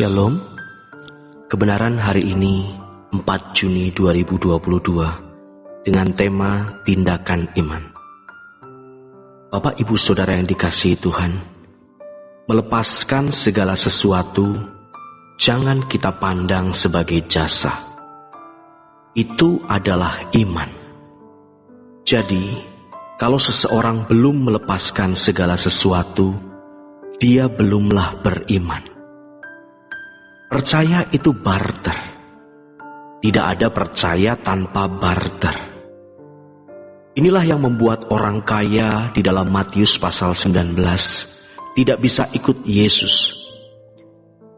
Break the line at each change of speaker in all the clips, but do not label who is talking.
Shalom. Kebenaran hari ini 4 Juni 2022 dengan tema Tindakan Iman. Bapak Ibu Saudara yang dikasihi Tuhan, melepaskan segala sesuatu jangan kita pandang sebagai jasa. Itu adalah iman. Jadi, kalau seseorang belum melepaskan segala sesuatu, dia belumlah beriman. Percaya itu barter. Tidak ada percaya tanpa barter. Inilah yang membuat orang kaya di dalam Matius pasal 19 tidak bisa ikut Yesus.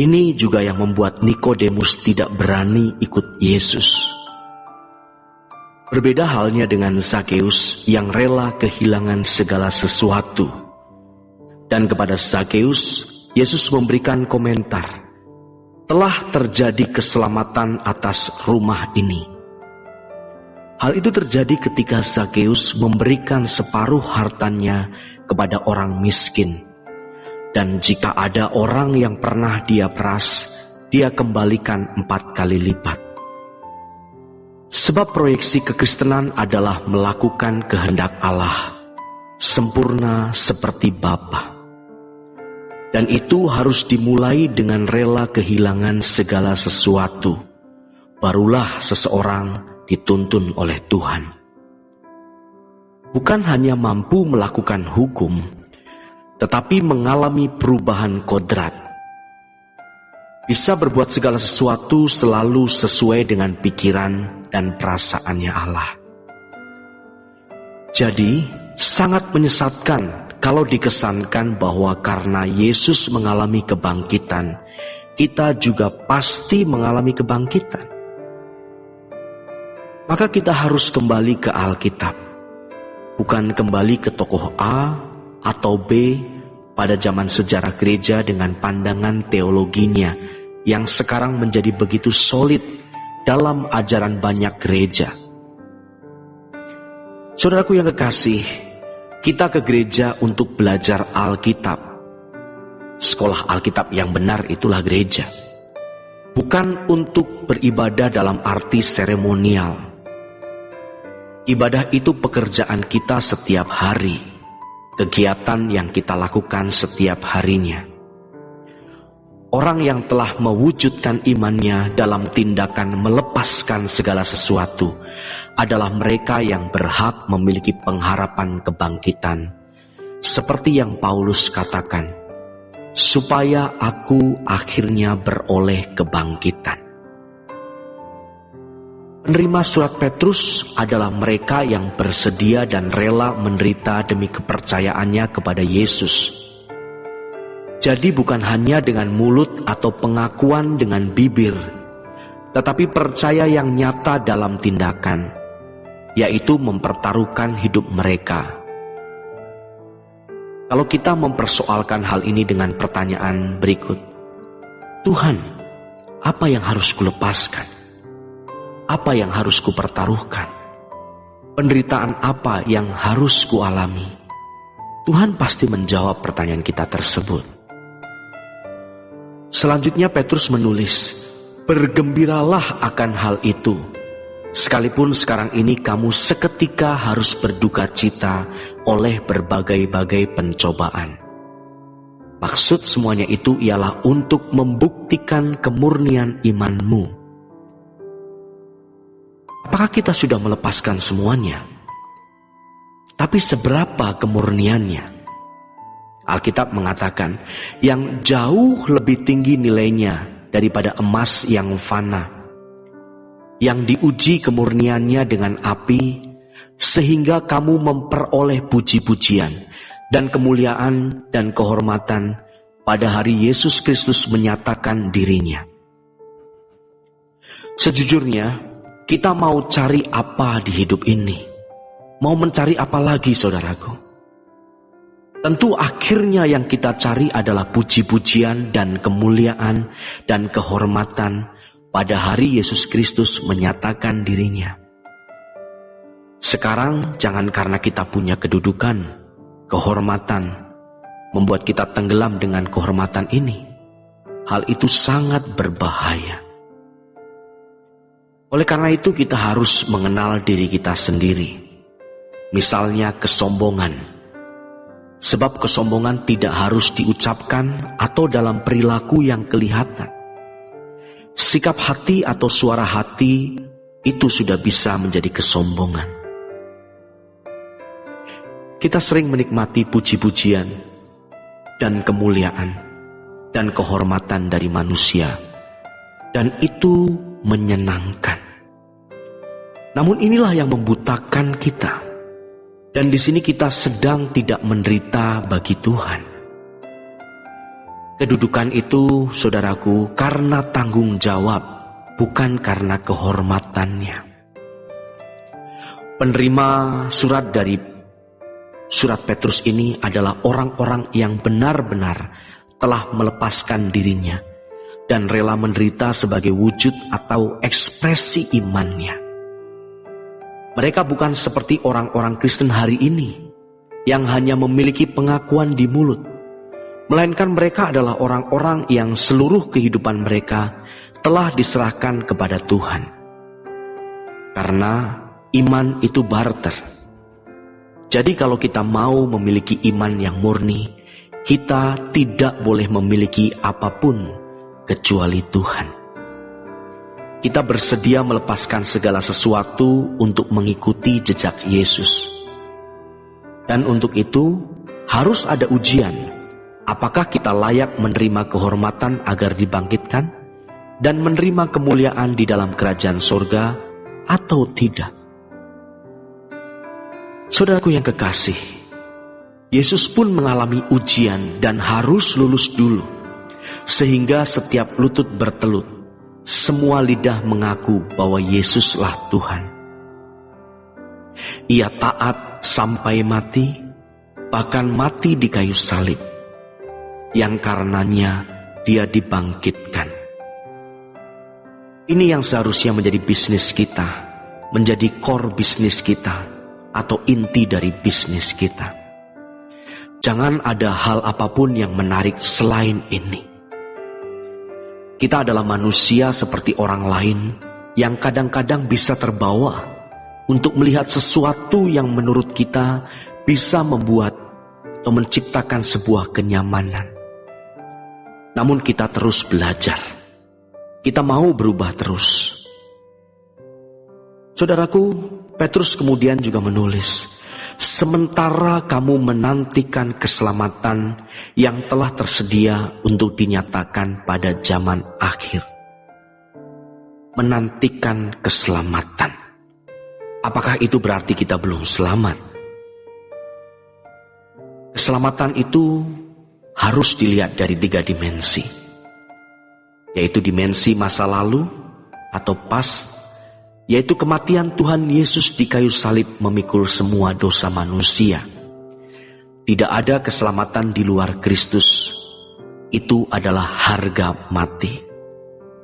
Ini juga yang membuat Nikodemus tidak berani ikut Yesus. Berbeda halnya dengan Zakeus yang rela kehilangan segala sesuatu. Dan kepada Zakeus, Yesus memberikan komentar, "Telah terjadi keselamatan atas rumah ini." Hal itu terjadi ketika Zakeus memberikan separuh hartanya kepada orang miskin. Dan jika ada orang yang pernah dia peras, dia kembalikan 4 kali lipat. Sebab proyeksi kekristenan adalah melakukan kehendak Allah, sempurna seperti Bapa. Dan itu harus dimulai dengan rela kehilangan segala sesuatu. Barulah seseorang dituntun oleh Tuhan. Bukan hanya mampu melakukan hukum, tetapi mengalami perubahan kodrat. Bisa berbuat segala sesuatu selalu sesuai dengan pikiran dan perasaannya Allah. Jadi, sangat menyesatkan kalau dikesankan bahwa karena Yesus mengalami kebangkitan, kita juga pasti mengalami kebangkitan. Maka kita harus kembali ke Alkitab, bukan kembali ke tokoh A atau B pada zaman sejarah gereja dengan pandangan teologinya yang sekarang menjadi begitu solid dalam ajaran banyak gereja. Saudaraku yang kekasih, kita ke gereja untuk belajar Alkitab. Sekolah Alkitab yang benar itulah gereja. Bukan untuk beribadah dalam arti seremonial. Ibadah itu pekerjaan kita setiap hari. Kegiatan yang kita lakukan setiap harinya. Orang yang telah mewujudkan imannya dalam tindakan melepaskan segala sesuatu adalah mereka yang berhak memiliki pengharapan kebangkitan. Seperti yang Paulus katakan, supaya aku akhirnya beroleh kebangkitan. Penerima surat Petrus adalah mereka yang bersedia dan rela menderita demi kepercayaannya kepada Yesus. Jadi bukan hanya dengan mulut atau pengakuan dengan bibir, tetapi percaya yang nyata dalam tindakan, yaitu mempertaruhkan hidup mereka. Kalau kita mempersoalkan hal ini dengan pertanyaan berikut, Tuhan, apa yang harus kulepaskan? Apa yang harus kupertaruhkan? Penderitaan apa yang harus kualami? Tuhan pasti menjawab pertanyaan kita tersebut. Selanjutnya Petrus menulis, "Bergembiralah akan hal itu, sekalipun sekarang ini kamu seketika harus berduka cita oleh berbagai-bagai pencobaan." Maksud semuanya itu ialah untuk membuktikan kemurnian imanmu. Apakah kita sudah melepaskan semuanya? Tapi seberapa kemurniannya? Alkitab mengatakan, yang jauh lebih tinggi nilainya daripada emas yang fana, yang diuji kemurniannya dengan api, sehingga kamu memperoleh puji-pujian dan kemuliaan dan kehormatan pada hari Yesus Kristus menyatakan dirinya. Sejujurnya, kita mau cari apa di hidup ini? Mau mencari apa lagi, saudaraku? Tentu akhirnya yang kita cari adalah puji-pujian dan kemuliaan dan kehormatan pada hari Yesus Kristus menyatakan dirinya. Sekarang jangan karena kita punya kedudukan, kehormatan, membuat kita tenggelam dengan kehormatan ini. hal itu sangat berbahaya. Oleh karena itu kita harus mengenal diri kita sendiri. Misalnya kesombongan. Sebab kesombongan tidak harus diucapkan atau dalam perilaku yang kelihatan. Sikap hati atau suara hati itu sudah bisa menjadi kesombongan. Kita sering menikmati puji-pujian dan kemuliaan dan kehormatan dari manusia, dan itu menyenangkan. Namun inilah yang membutakan kita, dan di sini kita sedang tidak menderita bagi Tuhan. Kedudukan itu, saudaraku, karena tanggung jawab, bukan karena kehormatannya. Penerima surat Petrus ini adalah orang-orang yang benar-benar telah melepaskan dirinya dan rela menderita sebagai wujud atau ekspresi imannya. Mereka bukan seperti orang-orang Kristen hari ini yang hanya memiliki pengakuan di mulut, melainkan mereka adalah orang-orang yang seluruh kehidupan mereka telah diserahkan kepada Tuhan. Karena iman itu barter. Jadi kalau kita mau memiliki iman yang murni, kita tidak boleh memiliki apapun kecuali Tuhan. Kita bersedia melepaskan segala sesuatu untuk mengikuti jejak Yesus. Dan untuk itu harus ada ujian. Apakah kita layak menerima kehormatan agar dibangkitkan dan menerima kemuliaan di dalam kerajaan sorga atau tidak? Saudaraku yang kekasih, Yesus pun mengalami ujian dan harus lulus dulu, sehingga setiap lutut bertelut, semua lidah mengaku bahwa Yesuslah Tuhan. Ia taat sampai mati, bahkan mati di kayu salib, yang karenanya dia dibangkitkan. Ini yang seharusnya menjadi bisnis kita, menjadi core bisnis kita, atau inti dari bisnis kita. Jangan ada hal apapun yang menarik selain ini. Kita adalah manusia seperti orang lain yang kadang-kadang bisa terbawa untuk melihat sesuatu yang menurut kita bisa membuat atau menciptakan sebuah kenyamanan. Namun kita terus belajar. Kita mau berubah terus. Saudaraku, Petrus kemudian juga menulis, sementara kamu menantikan keselamatan yang telah tersedia untuk dinyatakan pada zaman akhir. Menantikan keselamatan. Apakah itu berarti kita belum selamat? Keselamatan itu harus dilihat dari 3 dimensi, yaitu dimensi masa lalu atau past, yaitu kematian Tuhan Yesus di kayu salib memikul semua dosa manusia. Tidak ada keselamatan di luar Kristus. Itu adalah harga mati.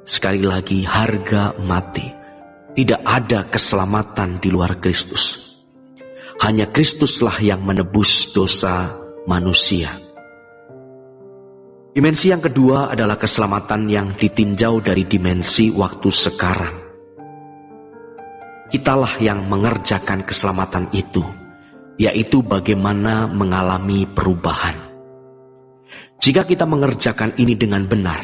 Sekali lagi, harga mati. Tidak ada keselamatan di luar Kristus. Hanya Kristuslah yang menebus dosa manusia. Dimensi yang kedua adalah keselamatan yang ditinjau dari dimensi waktu sekarang. Kitalah yang mengerjakan keselamatan itu, yaitu bagaimana mengalami perubahan. Jika kita mengerjakan ini dengan benar,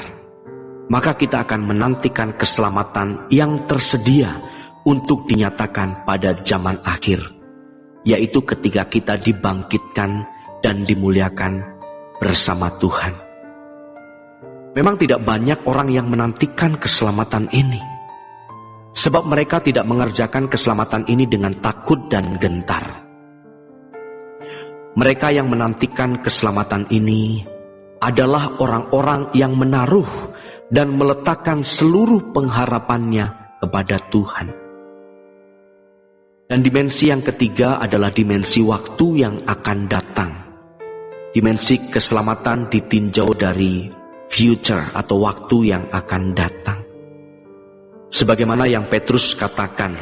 maka kita akan menantikan keselamatan yang tersedia untuk dinyatakan pada zaman akhir, yaitu ketika kita dibangkitkan dan dimuliakan bersama Tuhan. Memang tidak banyak orang yang menantikan keselamatan ini, sebab mereka tidak mengerjakan keselamatan ini dengan takut dan gentar. Mereka yang menantikan keselamatan ini adalah orang-orang yang menaruh dan meletakkan seluruh pengharapannya kepada Tuhan. Dan dimensi yang ketiga adalah dimensi waktu yang akan datang. Dimensi keselamatan ditinjau dari future atau waktu yang akan datang. Sebagaimana yang Petrus katakan,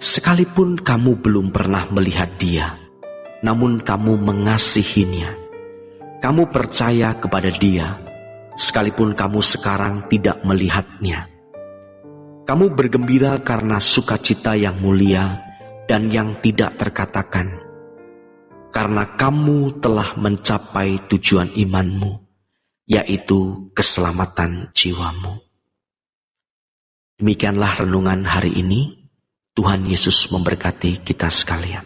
sekalipun kamu belum pernah melihat dia, namun kamu mengasihinya. Kamu percaya kepada dia, sekalipun kamu sekarang tidak melihatnya. Kamu bergembira karena sukacita yang mulia dan yang tidak terkatakan, karena kamu telah mencapai tujuan imanmu, yaitu keselamatan jiwamu. Demikianlah renungan hari ini. Tuhan Yesus memberkati kita sekalian.